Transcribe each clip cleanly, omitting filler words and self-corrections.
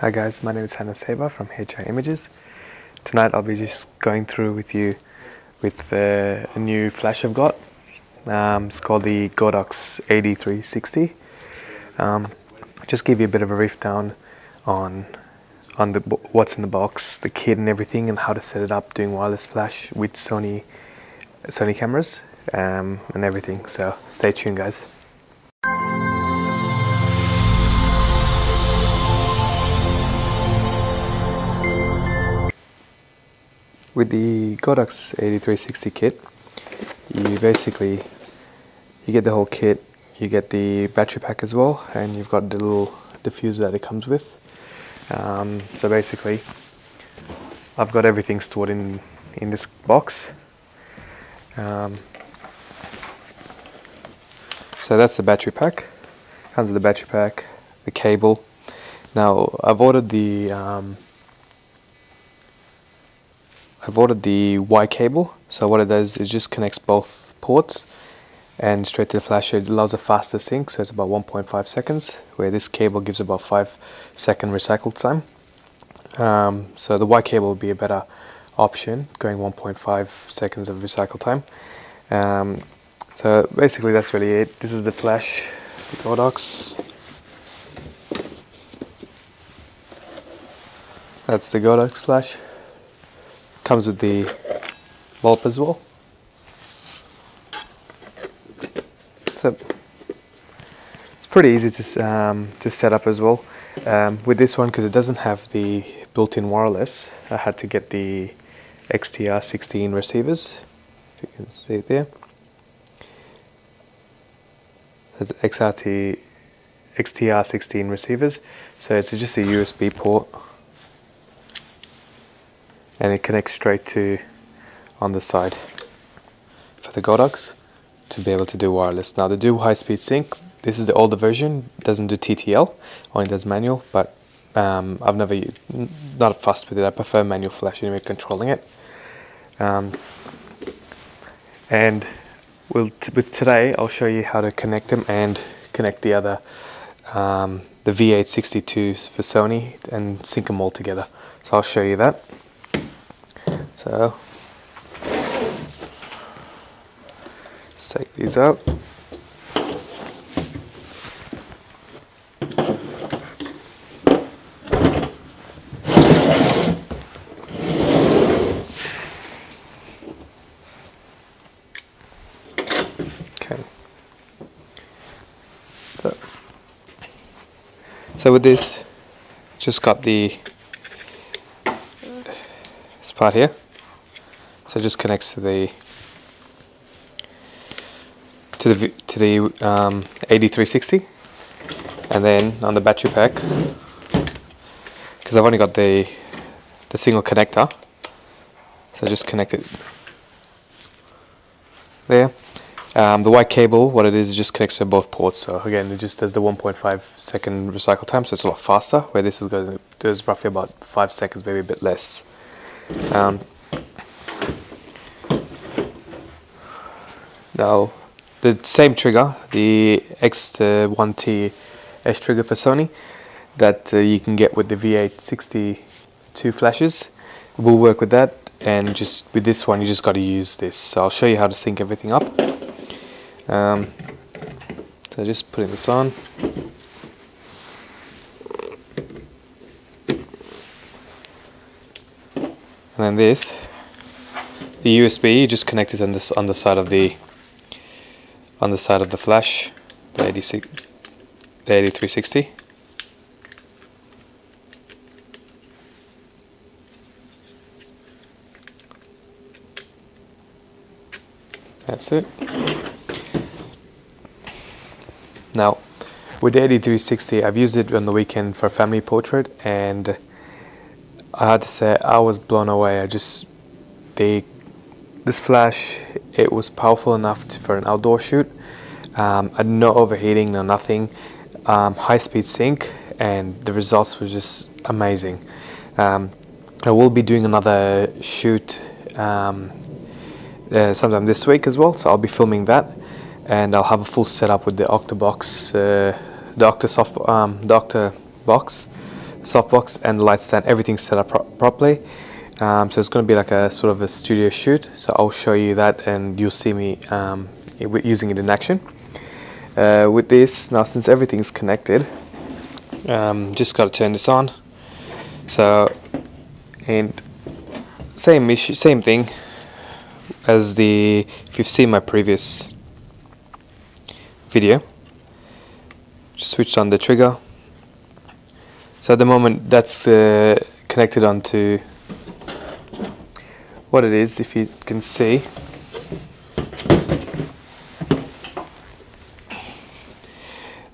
Hi guys, my name is Hannah Seba from HI Images. Tonight I'll be just going through with you with a new flash I've got. It's called the Godox AD360. Just give you a bit of a riff down on what's in the box, the kit and everything, and how to set it up doing wireless flash with Sony cameras and everything. So stay tuned, guys. With the Godox AD360 kit, you get the whole kit, you get the battery pack as well, and you've got the little diffuser that it comes with. So basically, I've got everything stored in this box. So that's the battery pack. Comes with the battery pack, the cable. Now I've ordered the Y cable. So what it does is just connects both ports and straight to the flash. It allows a faster sync, so it's about 1.5 seconds, where this cable gives about 5-second recycle time. So the Y cable will be a better option, going 1.5 seconds of recycle time. So basically that's really it. This is the flash, the Godox. That's the Godox flash. Comes with the bulb as well. So it's pretty easy to set up as well. With this one, because it doesn't have the built-in wireless, I had to get the XTR16 receivers. If you can see it there. There's XTR16 receivers. So it's just a USB port, and it connects straight to on the side for the Godox to be able to do wireless. Now, they do high-speed sync. This is the older version, doesn't do TTL, only does manual, but I've never, not fussed with it. I prefer manual flash anyway, controlling it. And with today, I'll show you how to connect them and connect the other, the V862s for Sony, and sync them all together. So I'll show you that. So let's take these out. Okay. So with this, just got this part here. So it just connects to the AD360, and then on the battery pack, because I've only got the single connector, so just connect it there. The white cable, what it is, it just connects to both ports. So again, it just does the 1.5 second recycle time, so it's a lot faster. Where this is going to do is roughly about 5 seconds, maybe a bit less. Now, the same trigger, the X1T S trigger for Sony, that you can get with the V862 flashes, will work with that. And just with this one, you just got to use this. So I'll show you how to sync everything up. So just putting this on. And then this, the USB, you just connect it on the side of the flash, the AD360. That's it. Now, with the AD360, I've used it on the weekend for a family portrait, and I had to say I was blown away. This flash, it was powerful enough for an outdoor shoot. No overheating, no nothing. High-speed sync, and the results were just amazing. I will be doing another shoot sometime this week as well, so I'll be filming that, and I'll have a full setup with the Octabox, the Octabox softbox and the light stand, everything's set up properly. So it's going to be like a sort of a studio shoot, so I'll show you that and you'll see me using it in action. With this, now since everything's connected, just got to turn this on. So, and same issue, same thing as if you've seen my previous video, just switched on the trigger. So at the moment that's connected onto what it is, if you can see.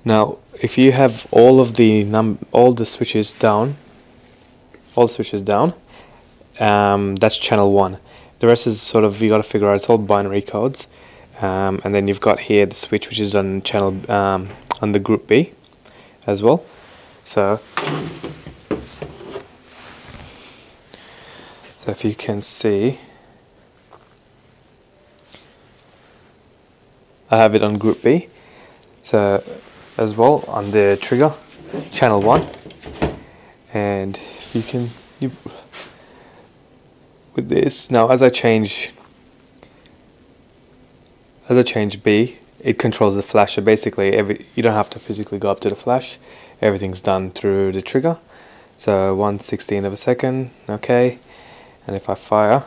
Now if you have all the switches down, that's channel 1. The rest is sort of, you got to figure out, it's all binary codes. And then you've got here the switch which is on channel on the group B as well. So if you can see, I have it on group B, so as well on the trigger, channel 1. And if you can, with this, now as I change B, it controls the flash. So basically you don't have to physically go up to the flash, everything's done through the trigger. So 1/16 of a second, okay. And if I fire,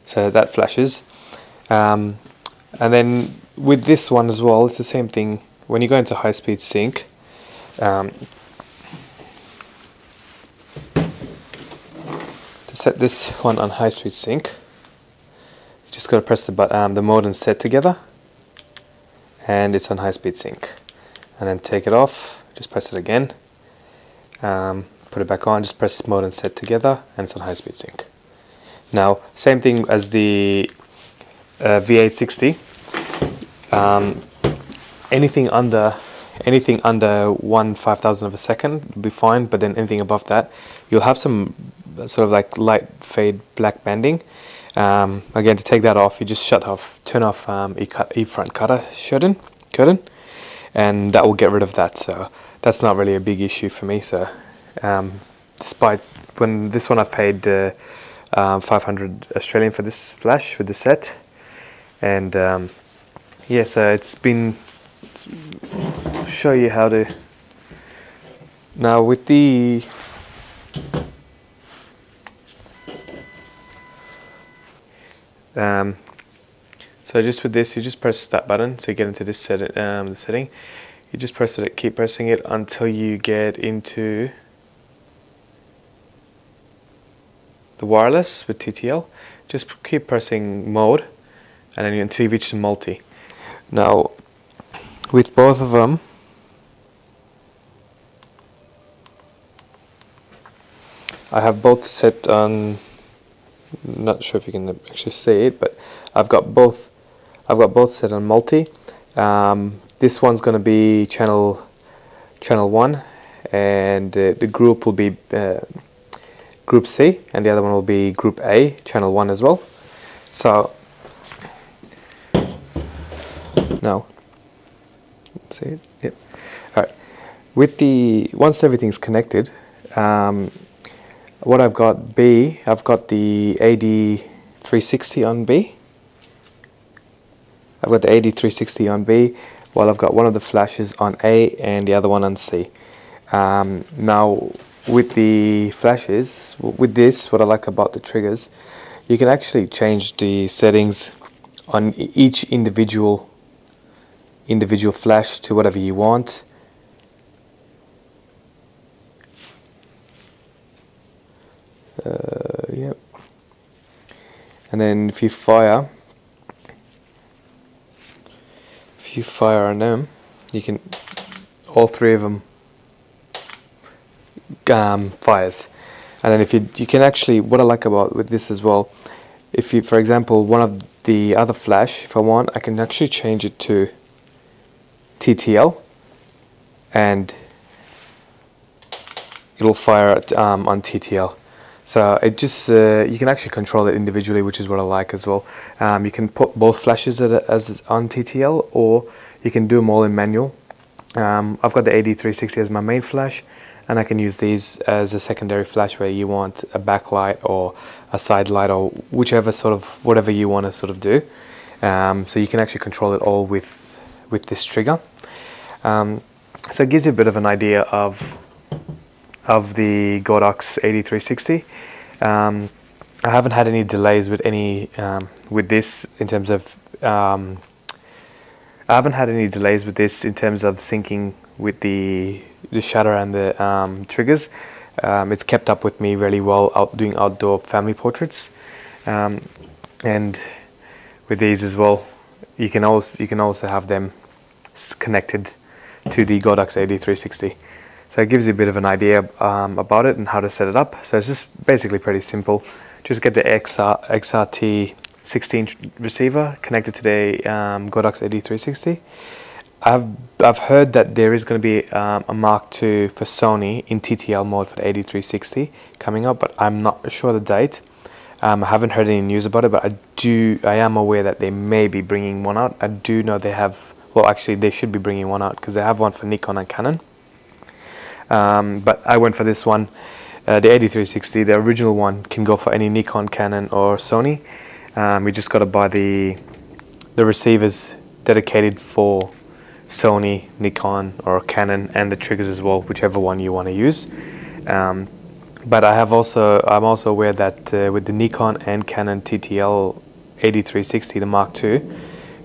so that flashes. And then with this one as well, it's the same thing. When you go into high speed sync, to set this one on high speed sync, you just got to press the button, the mode and set together, and it's on high speed sync. And then take it off, just press it again, put it back on, just press mode and set together, and it's on high speed sync. Now same thing as the V860, anything under 1/5000 of a second will be fine, but then anything above that, you'll have some sort of like light fade black banding. Again, to take that off, you just turn off E-front curtain, and that will get rid of that. So that's not really a big issue for me. So despite when this one I've paid 500 Australian for this flash with the set, and yeah, so it's been, I'll show you how to, now with the so just with this, you just press that button, so you get into this the setting. You just press it, keep pressing it until you get into the wireless with TTL. Just keep pressing mode, and then until you reach the multi. Now with both of them, I have both set on, not sure if you can actually see it, but I've got both set on multi. This one's going to be channel 1, and the group will be group C, and the other one will be group A, channel 1 as well. So now, let's see it. Yep. All right. With once everything's connected, what I've got B, I've got the AD360 on B. I've got the AD360 on B, while I've got one of the flashes on A and the other one on C. Now with the flashes, with this, what I like about the triggers, you can actually change the settings on each individual flash to whatever you want. Yep. And then if you fire on them, you can, all three of them fires. And then if you can actually, what I like about with this as well, if you, for example, one of the other flash, if I want, I can actually change it to TTL, and it'll fire it on TTL. So it just you can actually control it individually, which is what I like as well. You can put both flashes as on TTL, or you can do them all in manual. I've got the AD360 as my main flash, and I can use these as a secondary flash where you want a backlight or a side light, or whichever sort of whatever you want to sort of do. So you can actually control it all with this trigger. So it gives you a bit of an idea of the Godox AD360. I haven't had any delays with with this in terms of I haven't had any delays with this in terms of syncing with the shutter and the triggers. It's kept up with me really well doing outdoor family portraits, and with these as well, you can also have them connected to the Godox AD360. So it gives you a bit of an idea about it and how to set it up. So it's just basically pretty simple. Just get the XRT 16 receiver connected to the Godox AD360. I've heard that there is going to be a Mark II for Sony in TTL mode for the AD360 coming up, but I'm not sure the date. I haven't heard any news about it, but I am aware that they may be bringing one out. I do know they have, well actually they should be bringing one out because they have one for Nikon and Canon. But I went for this one, the AD360. The original one can go for any Nikon, Canon or Sony. We just got to buy the receivers dedicated for Sony, Nikon or Canon, and the triggers as well, whichever one you want to use. But I'm also aware that with the Nikon and Canon TTL AD360, the Mark II,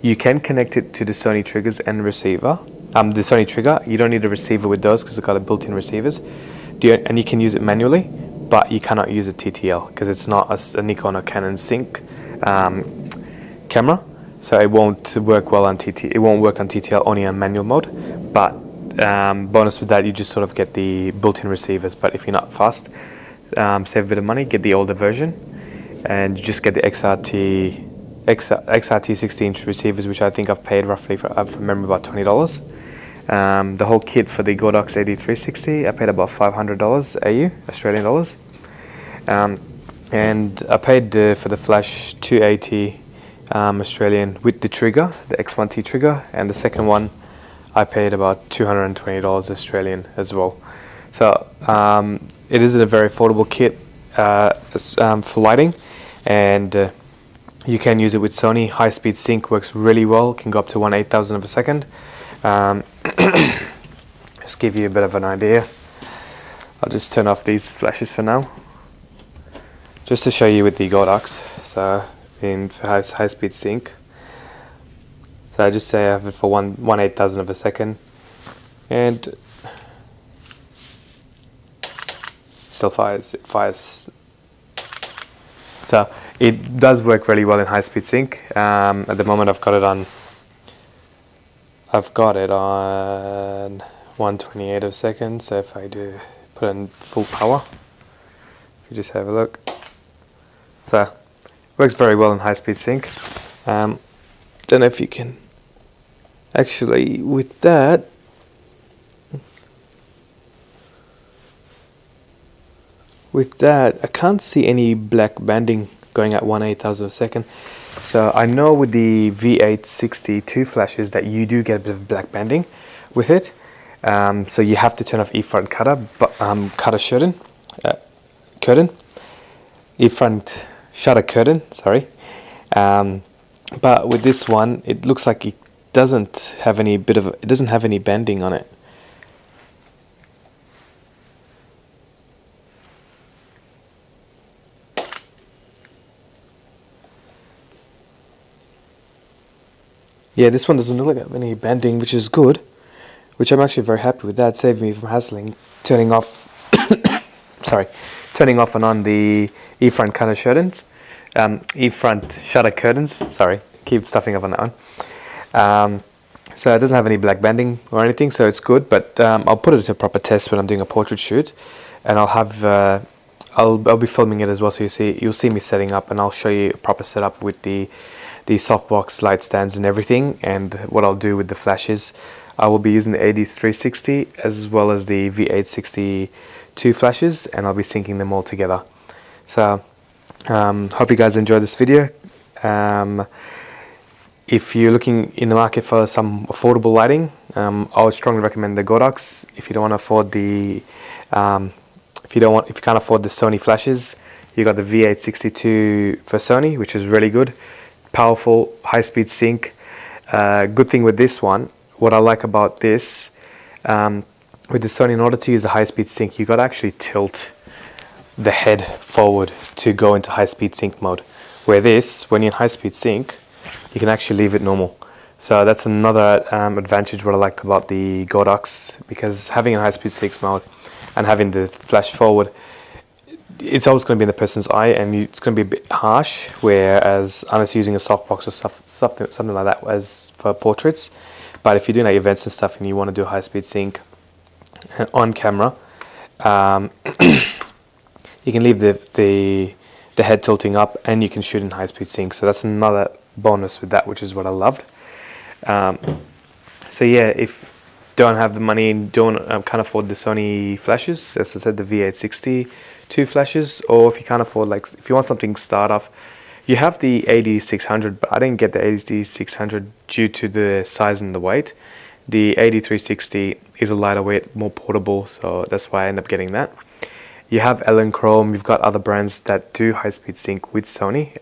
you can connect it to the Sony triggers and receiver. The Sony trigger, you don't need a receiver with those because it's got a built-in receivers. And you can use it manually, but you cannot use a TTL because it's not a Nikon or Canon sync camera, so it won't work well on TTL. It won't work on TTL, only on manual mode. But bonus with that, you just sort of get the built-in receivers. But if you're not fast, save a bit of money, get the older version, and you just get the XRT 16 receivers, which I think I've paid roughly for memory about $20. The whole kit for the Godox AD360, I paid about $500 AU, Australian dollars. And I paid for the flash 280 Australian with the trigger, the X1T trigger, and the second one I paid about $220 Australian as well. So it is a very affordable kit for lighting, and you can use it with Sony. High-speed sync works really well, can go up to 1/8,000 of a second. Just give you a bit of an idea. I'll just turn off these flashes for now, just to show you with the Godox. So in high-speed sync, so I just say I have it for 1/8,000 of a second, and still fires. It fires. So it does work really well in high-speed sync. At the moment, I've got it on 1/28 of a second. So if I do put in full power, if you just have a look, so it works very well in high-speed sync. Don't know if you can actually with that. With that, I can't see any black banding going at 1/8,000 a second. So I know with the V862 flashes that you do get a bit of black banding with it. So you have to turn off E-front cutter, E-front shutter curtain, sorry. But with this one, it looks like it doesn't have any banding on it. Yeah, this one doesn't look like any banding, which is good, which I'm actually very happy with. That saved me from hassling, turning off turning off and on the E-front shutter curtains. E-front shutter curtains, sorry, keep stuffing up on that one. So it doesn't have any black banding or anything, so it's good, but I'll put it to a proper test when I'm doing a portrait shoot, and I'll have I'll be filming it as well, so you'll see me setting up, and I'll show you a proper setup with the softbox light stands and everything. And what I'll do with the flashes, I will be using the AD360 as well as the V862 flashes, and I'll be syncing them all together. So hope you guys enjoyed this video. If you're looking in the market for some affordable lighting, I would strongly recommend the Godox. If you don't want to afford the if you can't afford the Sony flashes, you got the V862 for Sony, which is really good, powerful, high-speed sync. Good thing with this one, what I like about this, with the Sony, in order to use a high-speed sync, you got to actually tilt the head forward to go into high-speed sync mode. Where this, when you're in high-speed sync, you can actually leave it normal. So that's another advantage what I like about the Godox, because having a high-speed sync mode and having the flash forward, it's always going to be in the person's eye, and it's going to be a bit harsh. Whereas unless you're using a softbox or something like that as for portraits, but if you're doing like events and stuff and you want to do a high-speed sync on camera, you can leave the head tilting up and you can shoot in high-speed sync. So that's another bonus with that, which is what I loved. So yeah, if don't have the money and can't afford the Sony flashes, as I said, the V860 2 flashes, or if you can't afford, like if you want something start off, you have the AD600, but I didn't get the AD600 due to the size and the weight. The AD360 is a lighter weight, more portable, so that's why I ended up getting that. You have Chrome, you've got other brands that do high-speed sync with Sony,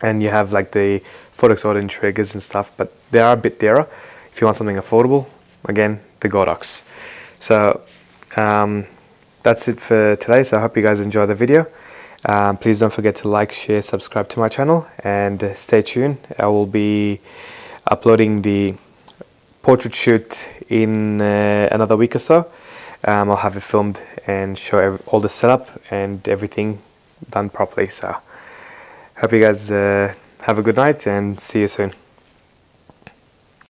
and you have like the Photox Auto triggers and stuff, but they are a bit dearer. If you want something affordable, again, the Godox. So that's it for today, so I hope you guys enjoy the video. Please don't forget to like, share, subscribe to my channel, and stay tuned. I will be uploading the portrait shoot in another week or so. I'll have it filmed and show all the setup and everything done properly. So hope you guys have a good night and see you soon.